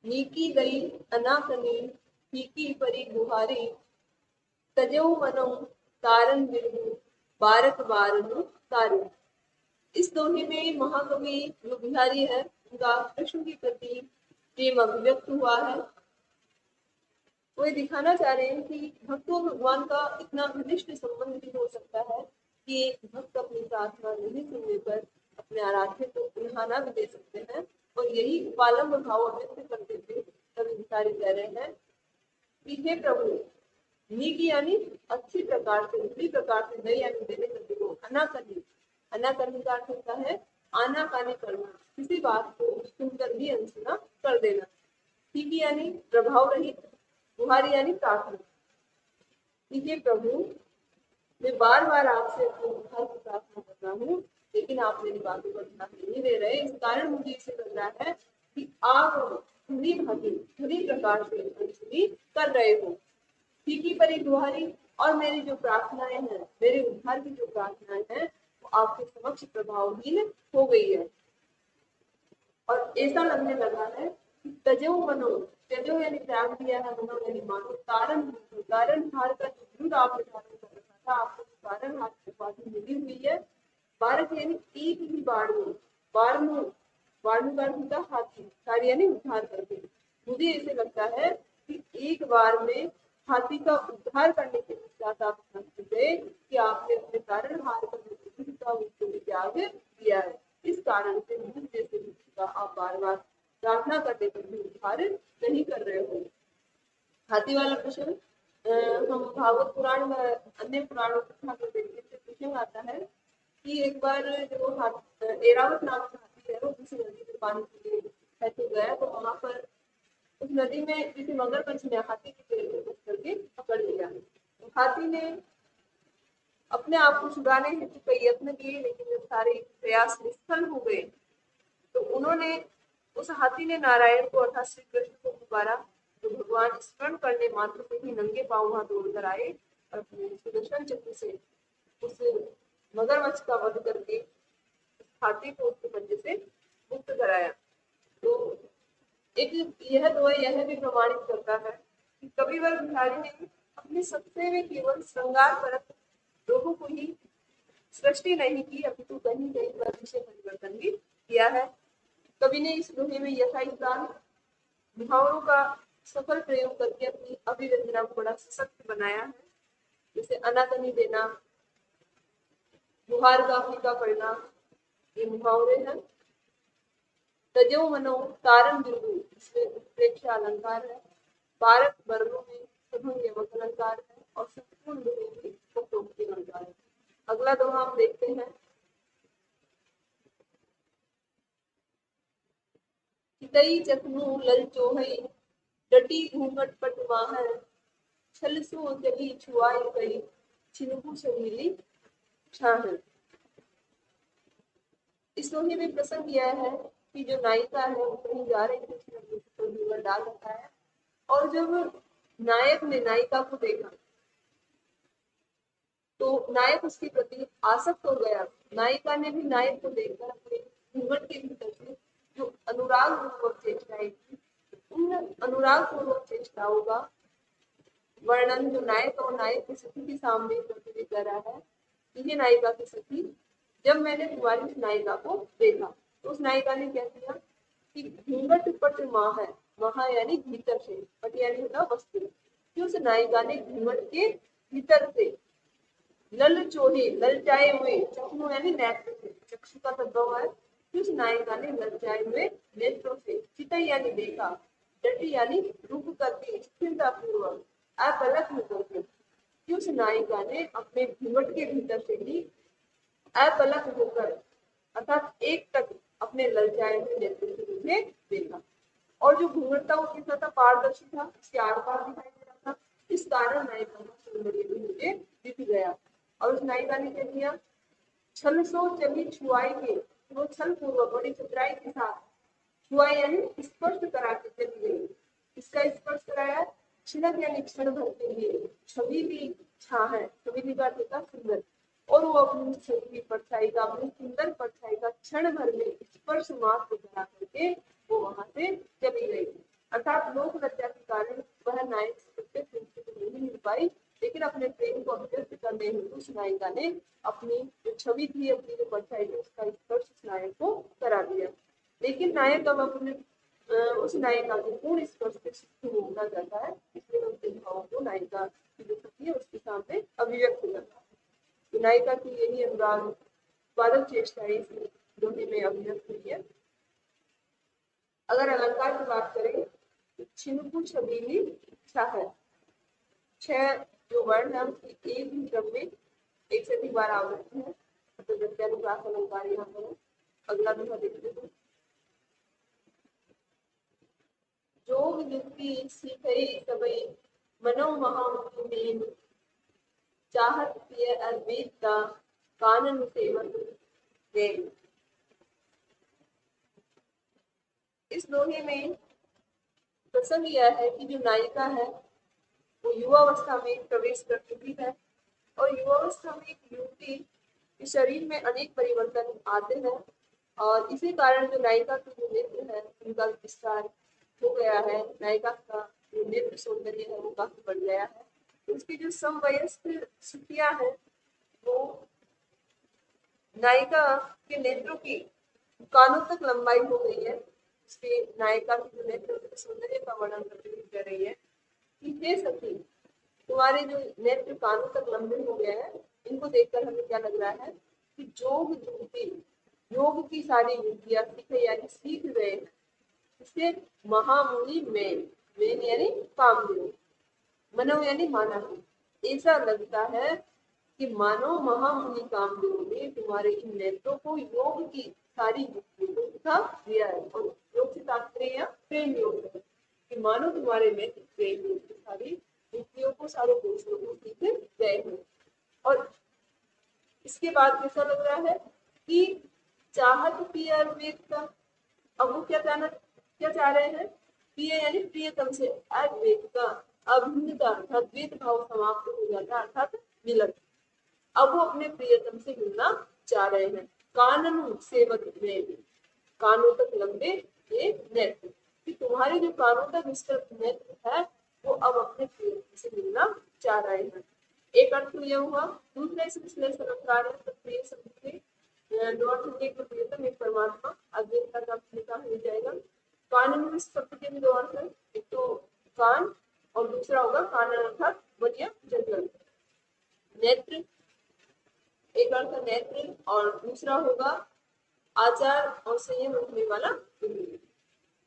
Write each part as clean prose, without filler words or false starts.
नीकी गई अनाकनी फीकी परी गुहारी तजौ मनो तारन बिरहु बारक बारनु तारू। इस दोहे में महाकवि जो बिहारी है उनका कृष्ण के प्रति प्रेम अभिव्यक्त हुआ है। वो ये दिखाना चाह रहे हैं कि भक्तों भगवान का इतना घनिष्ठ संबंध भी हो सकता है कि एक भक्त अपनी प्रार्थना नहीं सुनने पर अपने आराध्य को उल्हाना भी दे सकते हैं। और यही उपालंब भाव अभिव्यक्त करते हुए कवि भिखारी कह रहे हैं कि हे प्रभु, नीक यानी अच्छी प्रकार से, बुरी प्रकार से नहीं यानी देने करने को, अनाकर्णी, अनाकर्णी का अर्थ होता है आनाकानी करना, किसी बात को सुनकर भी अनसुना कर देना। ठीक यानी प्रभाव रहित, गुहारी यानी प्रार्थना। ठीक है प्रभु, मैं बार बार आपसे अपने उद्धार की प्रार्थना कर रहा हूँ, लेकिन आप मेरी बातों पर ध्यान नहीं दे रहे। इस कारण मुझे इसे लग रहा है कि आप धनी भागी धनी प्रकार से अनसुनी कर रहे हो। फीकी परी गुहारी, और मेरी जो प्रार्थनाएं हैं, मेरे उद्धार की जो प्रार्थनाएं हैं, वो आपके समक्ष प्रभावहीन हो गई है। और ऐसा लगने लगा है कि तजो मनो, तजो यानी त्याग दिया है, मनो यानी मानो, तारण, तारण हार का जो विरुद्ध आपने धारण कर रखा था, आपको तारण हार की उपाधि मिली हुई है। बारक यानी एक ही बाढ़ में, बारमु, बारमु का अर्थ होता है हाथी, तार यानी उद्धार करके। मुझे ऐसे लगता है कि एक बार में हाथी का उद्धार करने के पश्चात आप समझ गए कि आपने अपने कारण हार का जो विरुद्ध था उसको त्याग दिया है। इस कारण से मुझ जैसे व्यक्ति का आप बार बार प्रार्थना करने पर भी उद्धार नहीं कर रहे हो। हाथी वाला प्रश्न हम भागवत पुराण में अन्य पुराणों को देखने से प्रश्न आता है कि एक बार जो एरावत नाम का हाथी है वो किसी नदी में पानी के लिए बहते गया, तो वहां पर उस नदी में किसी मगरमच्छ ने हाथी के पैर को करके पकड़ लिया। तो हाथी ने अपने आप को छुड़ाने हेतु कई यत्न किए, लेकिन जब सारे प्रयास निष्फल हो गए तो उन्होंने, उस हाथी ने नारायण को अर्थात श्री कृष्ण को पुकारा, तो भगवान स्मरण करने मात्र से ही नंगे पांव वहां दौड़कर आए और अपने सुदर्शन चक्र से उस मगरमच्छ का वध करके हाथी को उसके पंजे से मुक्त कराया। तो एक यह भी प्रमाणित करता है कि कविवर बिहारी ने अपने सत्य में केवल श्रृंगार परक लोगों को ही सृष्टि नहीं की, अपितु कहीं कहीं पर विषय परिवर्तन भी किया है। कवि ने इस दोहे में यथायुक्तान मुहावरों का सफल प्रयोग करके अपनी अभिव्यंजना को बड़ा सशक्त बनाया है। जैसे अनाकनी देना, गुहार का फीका पड़ना, ये मुहावरे हैं। तजो मनो तारन बिरु, इसमें उत्प्रेक्षा अलंकार है। बारक वर्णों में सभंग यमक अलंकार है और संपूर्ण दोहे में उपरोक्ति अलंकार है। अगला दोहा हम देखते हैं। चितई चकनु लल चोहई डटी घूंघट पट माहर छलसो जली छुआई गई छिनहु छबीली छाहर। इस दोहे में प्रसंग यह है कि जो नायिका है वो कहीं जा रही थी, उसने घूंघट डाल रखा है, और जब नायक ने नायिका को देखा तो नायक उसके प्रति आसक्त हो गया। नायिका ने भी नायक को देखकर अपने घूंघट के भीतर से जो अनुराग पूर्वक चेष्टाएं की, उन अनुराग पूर्वक चेष्टाओं का वर्णन जो नायक और नायक की सखी के सामने करके कर रहा है। ये नायिका की सखी, जब मैंने तुम्हारी उस नायिका को देखा, तो उस नायिका ने क्या किया कि घूंघट पट माह है, महा यानी भीतर से, पट यानी होता वस्त्र, कि उस नायिका ने घूंघट के भीतर से लल चोहे, ललचाए हुए, चक्षु यानी नेत्र से, चक्षु का तद्भव है, कि उस नायिका ने ललचाए हुए नेत्रों से, चितई यानी देखा, डटी यानी रुक करके, स्थिरता पूर्वक, अपलक होकर के, कि उस नायिका ने अपने घूंघट के भीतर से ही अपलक होकर अर्थात एक टक अपने ललचाए हुए नेत्र से मुझे देखा। और जो घूंघट था वो कितना था, पारदर्शी था, उसके आर पार दिखाई दे रहा था। इस कारण नायिका का सौंदर्य भी मुझे दिख गया। और उस नायिका ने क्या किया, छल सो चली छुआई के, वो छल पूर्वक बड़ी चतुराई के साथ छुआई यानी स्पर्श करा के चली गई। इसका स्पर्श कराया, छिलक यानी क्षण भर के लिए, छवि भी छा है, छवि का सुंदर, और वो अपनी छवि परछाई का, अपनी सुंदर परछाई का क्षण भर में स्पर्श मात्र करा करके वो वहां से चली गई। अर्थात लोक लज्जा के कारण वह नायक से प्रत्यक्ष रूप से तो नहीं मिल पाई, लेकिन अपने प्रेम को अभिव्यक्त करने हेतु उस नायिका ने अपनी जो छवि थी, अपनी जो परछाई थी, उसका स्पर्श उस नायक को करा दिया। लेकिन नायक अब अपने उस नायिका के पूर्ण स्पर्श से सुखी होना चाहता है, इसलिए उनके भावों को नायिका की जो सखी है उसके सामने अभिव्यक्त करता है। तो नायिका की यही अनुराग उत्पादक चेष्टा इस दोहे में अभिव्यक्त हुई है। अगर अलंकार की बात करें तो छिनुकु छबीली छा है, 6 जो वर्ण है उसकी एक ही क्रम में एक से अधिक बार आवृत्ति है, तो प्रत्यानुप्रास अलंकार यहाँ पर है। अगला दोहा देखते हैं। जोग युक्ति सीखई सबई मनो महामुनि मेन, चाहत पिय अद्वैत का कानन सेवक देव। इस दोहे में प्रसंग यह है कि जो नायिका है वो युवावस्था में प्रवेश कर चुकी है, और युवावस्था में एक युवती के शरीर में अनेक परिवर्तन आते हैं, और इसी कारण जो नायिका की जो नेत्र है उनका विस्तार हो गया है, नायिका का जो नेत्र सौंदर्य है वो काफी बढ़ गया है। तो उसकी जो समवयस्क स्त्रियां हैं वो नायिका के नेत्रों की कानों तक लंबाई हो गई है, उसकी नायिका की जो नेत्र सौंदर्य का वर्णन करते हुए कह रही है कि हे सखी, तुम्हारे जो नेत्र कानों तक लंबे हो गए हैं, इनको देखकर हमें क्या लग रहा है कि जोग युवती, योग की सारी युक्तियां सीखे यानी सीख गए हैं, इससे महामुनि मेन यानी कामदेव, मनो यानी माना, ऐसा लगता है कि मानो महामुनि कामदेव ने तुम्हारे इन नेत्रों को योग की सारी युक्तियों को सिखा दिया है। और योग से तात्पर्य या प्रेम योग है कि मानो तुम्हारे नेत्र प्रेम योग की सारी युक्तियों को, सारे दोषों को सीख गए हैं। और इसके बाद ऐसा लग रहा है कि चाहत पिय अद्वैत का, अब वो क्या चाह रहे हैं, प्रिय यानी प्रियतम से अद्वैत का अभिन्नता अर्थात द्वैत भाव समाप्त हो जाता है, अर्थात मिलन। अब वो अपने प्रियतम से मिलना चाह रहे हैं। कानन सेवक में, कानों तक लंबे ये नेत्र, कि तुम्हारे जो कानों तक विस्तृत नेत्र है वो अब अपने प्रियतम से मिलना चाह रहे हैं। एक अर्थ यह हुआ। दूसरा इस विश्लेषण अलंकार है तो प्रिय शब्द के दो अर्थ होंगे, एक प्रियतम एक परमात्मा, अद्वैतता का लिखा हो जाएगा। कानन शब्द के भी दो अर्थ है, एक तो कान और दूसरा होगा कानन अर्थात वन या जंगल। नेत्र एक अर्थ नेत्र और दूसरा होगा आचार और संयम रखने वाला इंद्रिय।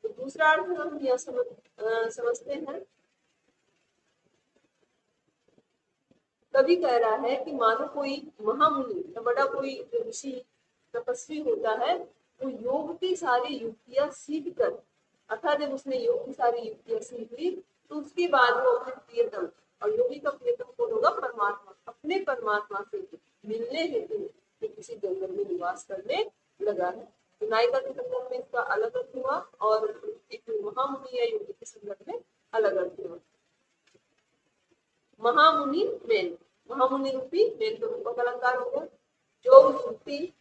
तो दूसरा अर्थ हम यह समझते हैं, कवि कह रहा है कि मानो कोई महामुनि या बड़ा कोई ऋषि तपस्वी होता है, वो योग की सारी युक्तियां सीख कर, अर्थात जब उसने योग की सारी युक्तियां सीख ली तो उसके बाद वो अपने प्रियतम, और योगी का प्रियतम कौन होगा, परमात्मा, अपने परमात्मा से मिलने हेतु किसी जंगल में निवास करने लगा है। तो नायिका के संदर्भ में इसका अलग अर्थ हुआ और एक महामुनि या योगी के संदर्भ में अलग अर्थ हुआ। महामुनि मेन, महामुनि रूपी मेन तो रूपक अलंकार हो गया। जो युक्ति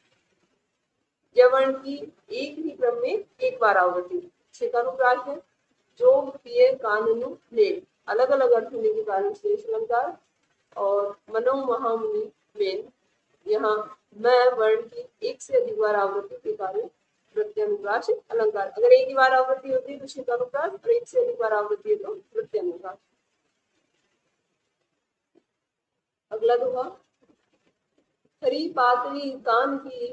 जवर्ण की एक ही क्रम में एक बार आवृत्ति, अनुप्रास है। जो प्रिय कानून मेन, अलग अलग अर्थ होने के कारण शेष अलंकार। और मनो महामुनि मेन, यहाँ मैं वर्ण की एक से अधिक बार आवृत्ति के कारण प्रत्यनुप्रास अलंकार। अगर एक ही बार आवृत्ति होती है तो शेषानुप्रास, और एक से अधिक बार आवृत्ति है तो प्रत्यनुप्रास। अगला दोहा, खरी पातली कान की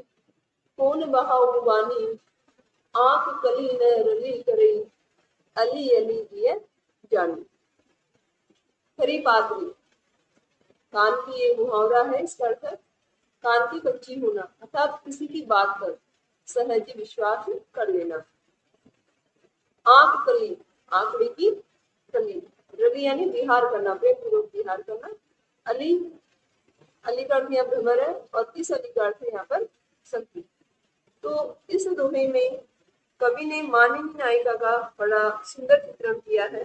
कौन बहाओ बानी, आंख कली न रली करे, अली अली दिए जानी। खरी पातली, कान की ये मुहावरा है, इसका अर्थ है कान की कच्ची होना, अर्थात किसी की बात पर सहज विश्वास कर लेना। आंख कली, आंकड़े की कली, रवि यानी विहार करना, प्रेमपूर्वक विहार करना। अली, अली का अर्थ यहाँ भ्रमर है, और इस अली का अर्थ यहाँ पर शक्ति। तो इस दोहे में कवि ने माननीय नायिका का बड़ा सुंदर चित्रण किया है।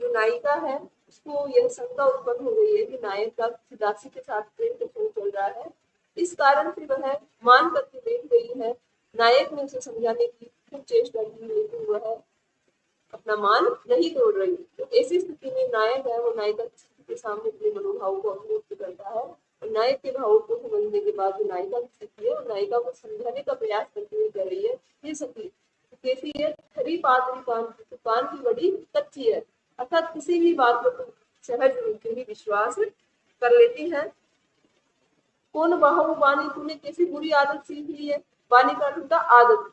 जो नायिका है उसको यह शंका उत्पन्न हो गई है कि नायक का किसी दासी के साथ प्रेम क्यों चल रहा है, इस कारण से वह मान करके बैठ गई है। नायक ने उसे समझाने की खूब चेष्टा की, लेकिन वह अपना मान नहीं तोड़ रही। तो ऐसी स्थिति में नायक है वो नायिका के सामने अपने मनोभाव को अभिव्यक्त करता है और नायक के भावों को समझने के बाद जो नायिका की स्थिति है और नायिका को समझाने का प्रयास करती हुई कह रही है, ये सखी कैसी है, खरी पातरी कान की, तो कान की बड़ी कच्ची है, अर्थात किसी भी बात को तुम सहज रूप से ही विश्वास कर लेती है। कौन बाहु बानी, तूने कैसी बुरी आदत सीख ली है, बानी का अर्थ होता आदत,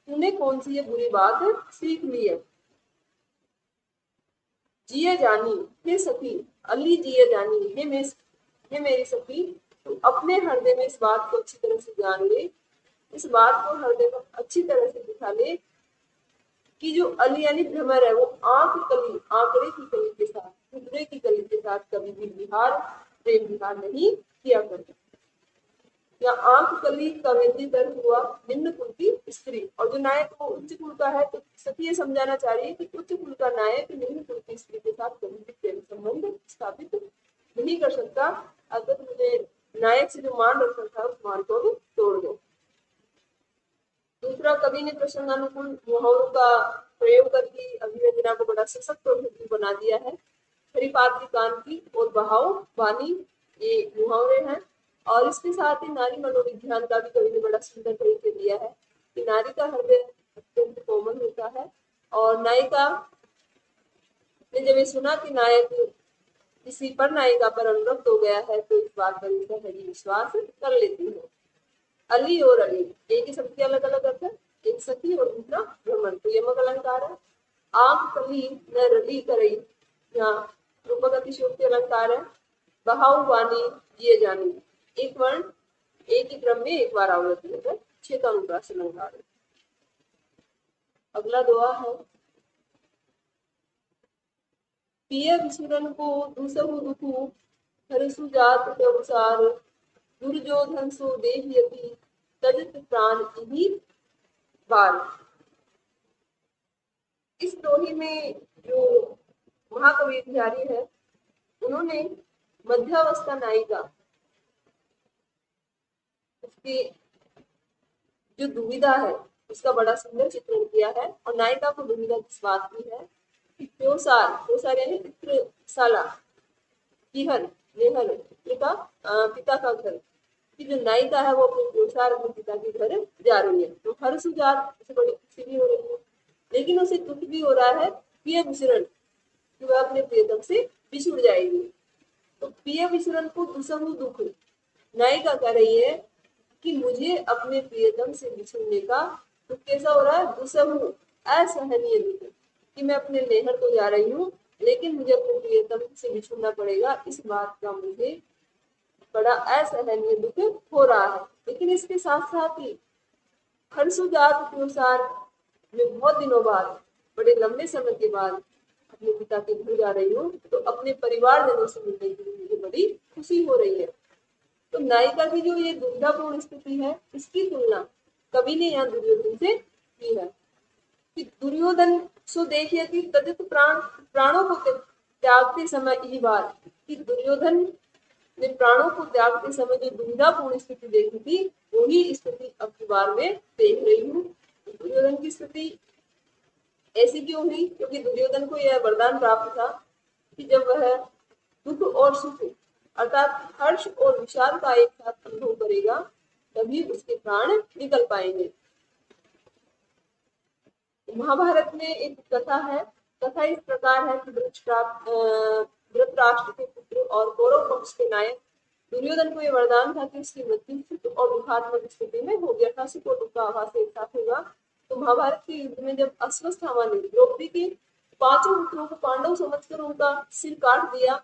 तूने कौन सी ये बुरी बात सीख ली है। जिए जानी हे सखी, अली जिए जानी हे मेरी सखी, तू अपने हृदय में इस बात को अच्छी तरह से जान ले, इस बात को हृदय में अच्छी तरह से दिखा ले कि जो अली यानी भ्रमर है वो आंकड़े की कली के साथ, मुद्रे की कली के साथ कभी भी प्रेम विहार नहीं किया करता। या आंख कली कवेंदी दर हुआ निम्न कुल की स्त्री, और जो नायक वो उच्च कुल का है, तो सखी ये समझाना चाह रही है कि उच्च कुल का नायक निम्न कुल की स्त्री के साथ कभी भी प्रेम संबंध स्थापित नहीं कर सकता। अगर मुझे नायक से जो मान रखा था उस मान को भी तोड़ दो। दूसरा, कवि ने प्रसंगानुकूल मुहावरों का प्रयोग करके अभिव्यंजना को बड़ा सशक्त और भव्य बना दिया है। खरी पातरी कान की और बहाव बानी, ये मुहावरे हैं। और इसके साथ ही नारी मनोविज्ञान का भी कवि ने बड़ा सुंदर तरीके दिया है कि नारी का हृदय अत्यंत कोमल होता है और नायिका ने जब ये सुना कि नायक किसी पर नायिका पर अनुरक्त हो गया है तो इस बात पर इसका सही विश्वास कर लेती है। अली और अली एक ही शब्द के अलग अलग अर्थ है, एक सखी और दूसरा भ्रमण, तो यमक अलंकार है। आंख कली न रली करई, यहाँ रूपक अतिशयोक्ति अलंकार है। बहाऊ वाणी जिए जानी, एक वर्ण एक ही क्रम में एक बार आवृत्ति है, छेदानुप्रास अलंकार है। अगला दोहा है, पिय विसुरन को दुसहु दुखु, हरसु जात व्यवसार, दुर्योधन सो देहयति, तजत प्राण इहि बार। इस दोहे में जो महाकवि बिहारी है उन्होंने मध्यावस्था नायिका उसकी जो दुविधा है उसका बड़ा सुंदर चित्रण किया है। और नायिका को दुविधा किस बात की है कि प्योसार यानी पितृशाला, किहर नेहर पिता का घर, कि जो नायिका है वो अपने प्योसार अपने पिता के घर जा रही है। तो हर सुजात उसे बड़ी खुशी भी हो रही है, लेकिन उसे दुख भी हो रहा है प्रिय विसरण, कि वह अपने प्रियतम से बिछुड़ जाएगी। तो प्रिय विसरण को दुसहु दुख, नायिका कह रही है कि मुझे अपने प्रियतम से बिछुड़ने का दुख कैसा हो रहा है, दुसहु असहनीय दुख, कि मैं अपने नेहर को जा रही हूँ लेकिन मुझे अपने प्रियतम से बिछुड़ना पड़ेगा, इस बात का मुझे बड़ा असहनीय दुख हो रहा है। लेकिन इसके साथ साथ ही हर्षुजात के अनुसार मैं बहुत दिनों बाद, बड़े लंबे समय के बाद अपने पिता के घर जा रही हूँ, तो अपने परिवार जनों से मिलने की मुझे बड़ी खुशी हो रही है। तो नायिका की जो ये दुविधापूर्ण स्थिति है इसकी तुलना कवि ने यहाँ दुर्योधन से की है कि दुर्योधन सो देखिए कि तदित प्राणों को त्यागते समय यही बात, कि दुर्योधन ने प्राणों को त्यागते समय जो दुविधापूर्ण स्थिति देखी थी वही स्थिति अब की बार में देख रही हूँ। दुर्योधन की स्थिति ऐसी क्यों हुई, क्योंकि दुर्योधन को यह वरदान प्राप्त था कि जब वह दुख और सुख अर्थात हर्ष और विषाद का एक साथ अनुभव करेगा तभी उसके प्राण निकल पाएंगे। महाभारत में एक कथा है, कथा इस प्रकार है कि धृतराष्ट्र के पुत्र और कौरव पक्ष के नायक दुर्योधन को यह वरदान था कि उसकी मृत्यु सुख और दुखात्मक स्थिति में होगी, अर्थात सुख और दुख का आभास एक साथ होगा। तो महाभारत के युद्ध में जब अश्वत्थामा ने द्रौपदी के 5 पुत्रों को पांडव समझकर उनका सिर काट दिया,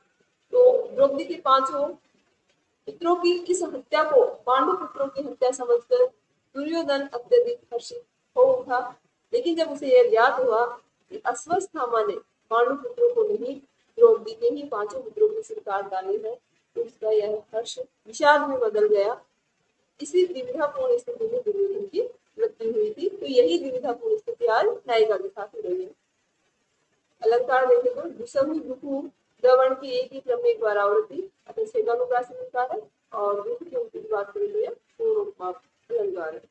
तो द्रौपदी के 5 पुत्रों की इस हत्या को पांडव पुत्रों की हत्या समझकर दुर्योधन अत्यधिक हर्षित हो उठा। लेकिन जब उसे यह ज्ञात हुआ कि अश्वत्थामा ने पांडव पुत्रों को नहीं द्रौपदी के ही 5 पुत्रों के सिर काट डाले हैं, तो उसका यह हर्ष विषाद में बदल गया। इसी द्विविधापूर्ण स्थिति में दुर्योधन की मृत्यु हुई थी। तो यही द्विविधापूर्ण स्थिति आज नायिका के साथ हो रही है। अलंकार देखे तो दुसहु दुखु द्रवण की एक ही क्रम में एक बार आवृत्ति अतः छेदानुप्रास अलंकार है, और दुख की बात करेंगे पूर्ण अलंकार है।